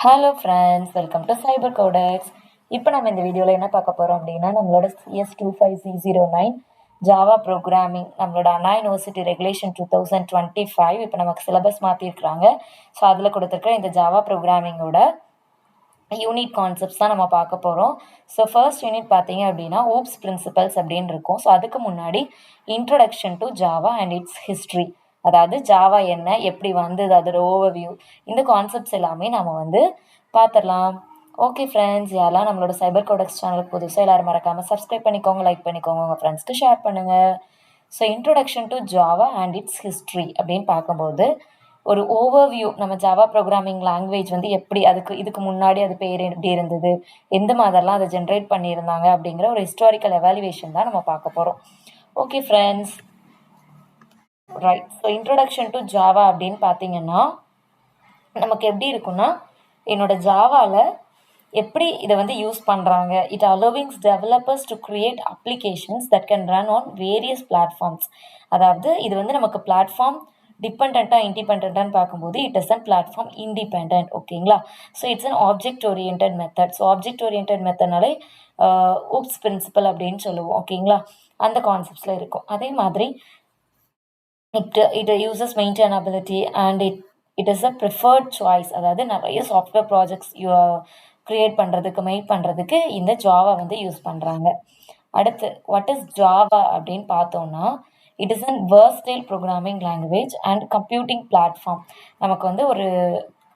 Hello friends, welcome to Cyber Codex. இப்போ நம்ம இந்த வீடியோவில் என்ன பார்க்க போகிறோம் அப்படின்னா, நம்மளோட CS25C09 ஜாவா ப்ரோக்ராமிங், நம்மளோட அண்ணா யூனிவர்சிட்டி ரெகுலேஷன் 2025 இப்போ நமக்கு சிலபஸ் மாற்றிருக்கிறாங்க. ஸோ அதில் கொடுத்துருக்க இந்த ஜாவா ப்ரோக்ராமிங்கோட யூனிட் கான்செப்ட்ஸ் தான் நம்ம பார்க்க போகிறோம். ஸோ ஃபர்ஸ்ட் யூனிட் பார்த்தீங்க அப்படின்னா ஓப்ஸ் பிரின்சிபல்ஸ் அப்படின்னு இருக்கும். ஸோ அதுக்கு முன்னாடி introduction to Java and it's history, அதாவது ஜாவா என்ன, எப்படி வந்தது, அதோட ஓவர்வியூ, இந்த கான்செப்ட்ஸ் எல்லாமே நம்ம வந்து பார்த்துடலாம். ஓகே ஃப்ரெண்ட்ஸ், யாரெல்லாம் நம்மளோட சைபர் கோடெக்ஸ் சேனலுக்கு புதுசாக எல்லோரும் மறக்காமல் சப்ஸ்கிரைப் பண்ணிக்கோங்க, லைக் பண்ணிக்கோங்க, உங்கள் ஃப்ரெண்ட்ஸ்க்கு ஷேர் பண்ணுங்கள். So introduction to Java and it's history அப்படின்னு பார்க்கும்போது ஒரு ஓவர்வியூ, நம்ம ஜாவா ப்ரோக்ராமிங் லாங்குவேஜ் வந்து எப்படி, இதுக்கு முன்னாடி அது பேர் எப்படி இருந்தது, எந்த மாதிரிலாம் அதை ஜென்ரேட் பண்ணியிருந்தாங்க அப்படிங்கிற ஒரு ஹிஸ்டாரிக்கல் எவாலுவேஷன் தான் நம்ம பார்க்க போகிறோம். Okay friends, right. So introduction to Java அப்படின்னு பார்த்தீங்கன்னா நமக்கு எப்படி இருக்குன்னா, என்னோட ஜாவாவில் எப்படி இதை வந்து யூஸ் பண்ணுறாங்க, it allows developers to create applications that can run on various platforms. அதாவது இது வந்து நமக்கு பிளாட்ஃபார்ம் டிபெண்ட்டாக இண்டிபெண்ட்டான்னு பார்க்கும்போது it is an platform independent. ஓகேங்களா? So it's an object oriented method. So object oriented மெத்தட்னாலே ஊப்ஸ் பிரின்சிபல் அப்படின்னு சொல்லுவோம். ஓகேங்களா? அந்த கான்செப்ட்ஸில் இருக்கும். அதே மாதிரி it uses maintainability and it is a preferred choice. அதாவது நிறைய சாஃப்ட்வேர் ப்ராஜெக்ட்ஸ் க்ரியேட் பண்ணுறதுக்கு, மேக் பண்ணுறதுக்கு இந்த ஜாவா வந்து யூஸ் பண்ணுறாங்க. அடுத்து வாட் இஸ் ஜாவா அப்படின்னு பார்த்தோம்னா, it is an versatile programming language and computing platform. நமக்கு வந்து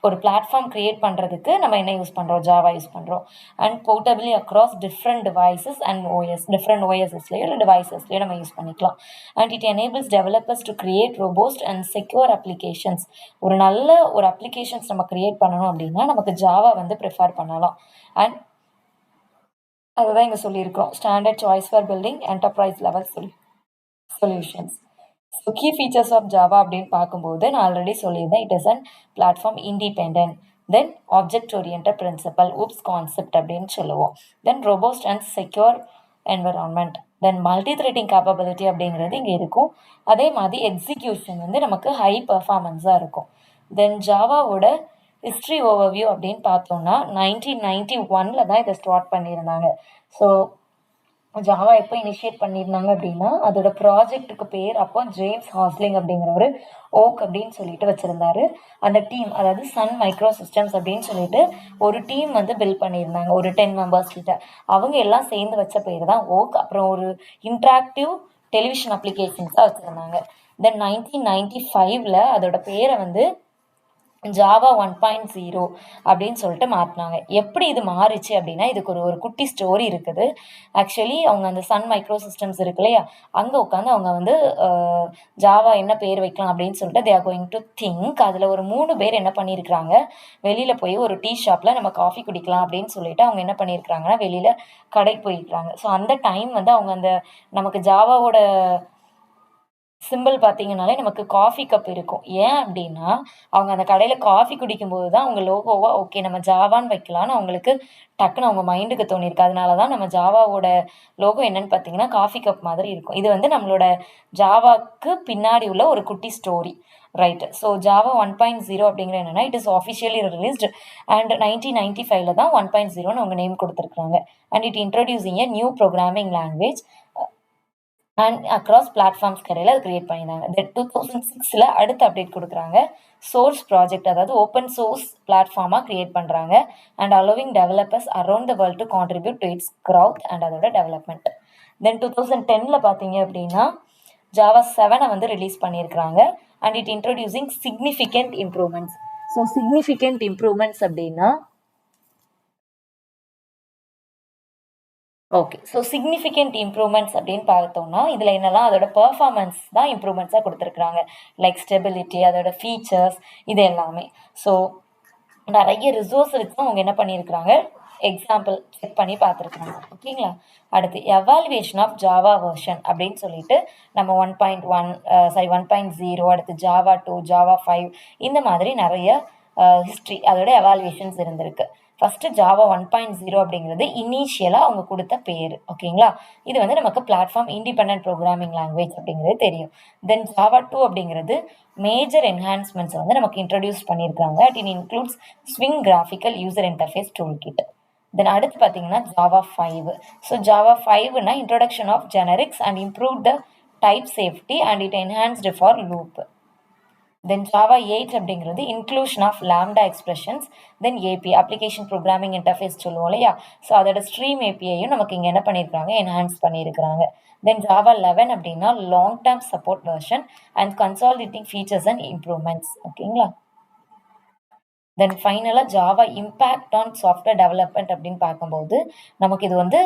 ஒரு பிளாட்ஃபார்ம் க்ரியேட் பண்ணுறதுக்கு நம்ம என்ன யூஸ் பண்ணுறோம், ஜாவா யூஸ் பண்ணுறோம். And portably across different devices and different ஓஎஸ்எஸ்லேயோ இல்லை டிவைசஸ்லேயோ நம்ம யூஸ் பண்ணிக்கலாம். And it enables developers to create robust and secure applications. ஒரு அப்ளிகேஷன்ஸ் நம்ம க்ரியேட் பண்ணணும் அப்படின்னா நமக்கு ஜாவா வந்து ப்ரிஃபர் பண்ணலாம். அண்ட் அதுதான் இங்கே சொல்லியிருக்கோம், standard choice for building enterprise level solutions. So key features of Java அப்படின்னு பார்க்கும்போது நான் ஆல்ரெடி சொல்லியிருந்தேன், it is an platform independent, then object oriented principle, OOPs concept அப்படின்னு சொல்லுவோம், then robust and secure environment, then multi threading capability அப்படிங்கிறது இங்கே இருக்கும். அதே மாதிரி எக்ஸிக்யூஷன் வந்து நமக்கு ஹை பர்ஃபார்மன்ஸாக இருக்கும். தென் ஜாவாவோட ஹிஸ்ட்ரி ஓவர்வியூ அப்படின்னு பார்த்தோம்னா 1991 தான் இதை ஸ்டார்ட் பண்ணியிருந்தாங்க. ஸோ ஜாவா எப்போ இனிஷியேட் பண்ணியிருந்தாங்க அப்படின்னா, அதோட ப்ராஜெக்ட்டுக்கு பேர் அப்போ ஜேம்ஸ் ஹாஸ்லிங் அப்படிங்கிறவர் ஓக் அப்படின்னு சொல்லிட்டு வச்சுருந்தாரு. அந்த டீம், அதாவது சன் மைக்ரோசிஸ்டம்ஸ் அப்படின்னு சொல்லிட்டு ஒரு டீம் வந்து பில்ட் பண்ணியிருந்தாங்க, ஒரு 10 மெம்பர்ஸ் கிட்ட. அவங்க எல்லாம் சேர்ந்து வச்ச பேர் தான் ஓக். அப்புறம் ஒரு இன்ட்ராக்டிவ் டெலிவிஷன் அப்ளிகேஷன்ஸாக வச்சுருந்தாங்க. தென் 1995 அதோட பேரை வந்து ஜாவா 1.0 அப்படின்னு சொல்லிட்டு மாற்றினாங்க. எப்படி இது மாறிச்சு அப்படின்னா, இதுக்கு ஒரு குட்டி ஸ்டோரி இருக்குது. ஆக்சுவலி அவங்க அந்த சன் மைக்ரோசிஸ்டம்ஸ் இருக்கு இல்லையா, அங்கே உட்காந்து அவங்க வந்து ஜாவா என்ன பேர் வைக்கலாம் அப்படின்னு சொல்லிட்டு they are going to think. அதில் ஒரு 3 பேர் என்ன பண்ணியிருக்கிறாங்க, வெளியில் போய் ஒரு டீ ஷாப்பில் நம்ம காஃபி குடிக்கலாம் அப்படின்னு சொல்லிட்டு அவங்க என்ன பண்ணியிருக்கிறாங்கன்னா வெளியில் கடைக்கு போயிருக்கிறாங்க. ஸோ அந்த டைம் வந்து அவங்க அந்த நமக்கு ஜாவாவோட சிம்பிள் பார்த்தீங்கன்னாலே நமக்கு காஃபி கப் இருக்கும். ஏன் அப்படின்னா, அவங்க அந்த கடையில் காஃபி குடிக்கும்போது தான் அவங்க லோகோவா ஓகே நம்ம ஜாவான்னு வைக்கலான்னு அவங்களுக்கு டக்குன்னு அவங்க மைண்டுக்கு தோணியிருக்கு. அதனால தான் நம்ம ஜாவாவோட லோகோ என்னன்னு பார்த்தீங்கன்னா காஃபி கப் மாதிரி இருக்கும். இது வந்து நம்மளோட ஜாவாக்கு பின்னாடி உள்ள ஒரு குட்டி ஸ்டோரி. ரைட். ஸோ ஜாவா 1.0 அப்படிங்கிற என்னென்னா, it is officially released and 1995 தான் 1.0ன்னு அவங்க நேம் கொடுத்துருக்குறாங்க. And it introducing a new programming language and across platforms கடையில் அது கிரியேட் பண்ணியிருந்தாங்க. தென் 2006 அடுத்த அப்டேட் கொடுக்குறாங்க, சோர்ஸ் ப்ராஜெக்ட், அதாவது ஓப்பன் சோர்ஸ் பிளாட்ஃபார்மாக கிரியேட் பண்ணுறாங்க and allowing developers around the world to contribute to it's growth and அதோட டெவலப்மெண்ட். தென் 2010 பார்த்தீங்க அப்படின்னா ஜாவா 7 வந்து ரிலீஸ் பண்ணியிருக்கிறாங்க and it introducing significant improvements. So significant improvements அப்படின்னா ஓகே. ஸோ சிக்னிஃபிகண்ட் இம்ப்ரூவ்மெண்ட்ஸ் அப்படின்னு பார்த்தோம்னா இதில் என்னெல்லாம் அதோட பர்ஃபார்மன்ஸ் தான் இம்ப்ரூவ்மெண்ட்ஸாக கொடுத்துருக்குறாங்க. லைக் ஸ்டெபிலிட்டி, அதோட ஃபீச்சர்ஸ், இது எல்லாமே. ஸோ நிறைய ரிசோர்ஸ் வச்சு அவங்க என்ன பண்ணியிருக்கிறாங்க, எக்ஸாம்பிள் செக் பண்ணி பார்த்துருக்குறாங்க. ஓகேங்களா? அடுத்து எவாலுவேஷன் ஆஃப் ஜாவா வெர்ஷன் அப்படின்னு சொல்லிட்டு நம்ம 1.0, அடுத்து ஜாவா 2, ஜாவா 5, இந்த மாதிரி நிறைய ஹிஸ்ட்ரி அதோட எவாலுவேஷன்ஸ் இருந்திருக்கு. ஃபர்ஸ்ட் ஜாவா 1.0 அப்படிங்கிறது இனிஷியலாக அவங்க கொடுத்த பேர். ஓகேங்களா, இது வந்து நமக்கு பிளாட்ஃபார்ம் இண்டிபெண்டன்ட் ப்ரோக்ராமிங் லாங்குவேஜ் அப்படிங்கிறது தெரியும். தென் ஜாவா 2 அப்படிங்கிறது மேஜர் என்ஹான்ஸ்மெண்ட்ஸ் வந்து நமக்கு இன்ட்ரடியூஸ் பண்ணியிருக்காங்க. It includes swing graphical user interface tool kit. Then அடுத்து பார்த்தீங்கன்னா ஜாவா 5. ஸோ ஜாவா 5னா introduction of generics and improve the type safety and it enhanced for loop. Then Java 8 அப்படிங்கிறது inclusion of lambda expressions. Then AP application programming interface சொல்லுவோம் இல்லையா, so அதோட stream ஏபிஐயும் நமக்கு இங்கே என்ன பண்ணியிருக்காங்க, என்ஹான்ஸ் பண்ணியிருக்கிறாங்க. தென் ஜாவா 11 அப்படின்னா long term support version and consolidating features and improvements. ஓகேங்களா. தென் ஃபைனலாக Java impact on software development அப்படின்னு பார்க்கும்போது நமக்கு இது வந்து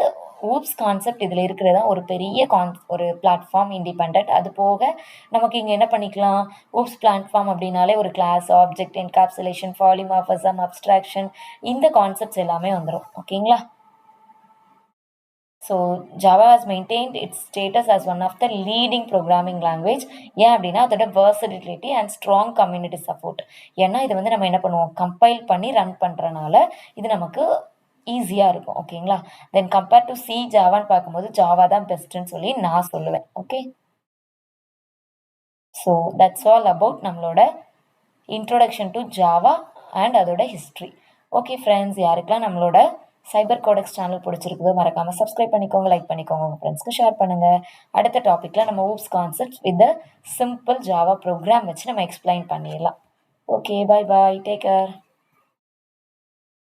ஊப்ஸ் கான்செப்ட் இதில் இருக்கிறதா ஒரு பெரிய ஒரு பிளாட்ஃபார்ம் இண்டிபெண்ட். அது போக நமக்கு இங்கே என்ன பண்ணிக்கலாம், ஊப்ஸ் பிளாட்ஃபார்ம் அப்படின்னாலே ஒரு class, object, encapsulation, polymorphism, abstraction, இந்த கான்செப்ட்ஸ் எல்லாமே வந்துடும். ஓகேங்களா. So Java has maintained its status as one of the leading programming language. ஏன் அப்படின்னா அதோட versatility and strong community support. ஏன்னா இது வந்து நம்ம என்ன பண்ணுவோம், கம்பைல் பண்ணி ரன் பண்ணுறனால இது நமக்கு ஈஸியாக இருக்கும். ஓகேங்களா. தென் கம்பேர் டு சி ஜாவான்னு பார்க்கும்போது ஜாவா தான் பெஸ்ட்டுன்னு சொல்லி நான் சொல்லுவேன். Okay. So that's all about நம்மளோட இன்ட்ரோடக்ஷன் டு ஜாவா அண்ட் அதோட ஹிஸ்ட்ரி. ஓகே ஃப்ரெண்ட்ஸ், யாருக்கெல்லாம் நம்மளோட சைபர் கோடெக்ஸ் சேனல் பிடிச்சிருக்குதோ மறக்காமல் சப்ஸ்கிரைப் பண்ணிக்கோங்க, லைக் பண்ணிக்கோங்க, உங்கள் ஃப்ரெண்ட்ஸ்க்கு ஷேர் பண்ணுங்கள். அடுத்த டாப்பிக்கில் நம்ம OOPS concepts with simple Java program வச்சு நம்ம எக்ஸ்பிளைன் பண்ணிடலாம். Okay, bye bye, take care.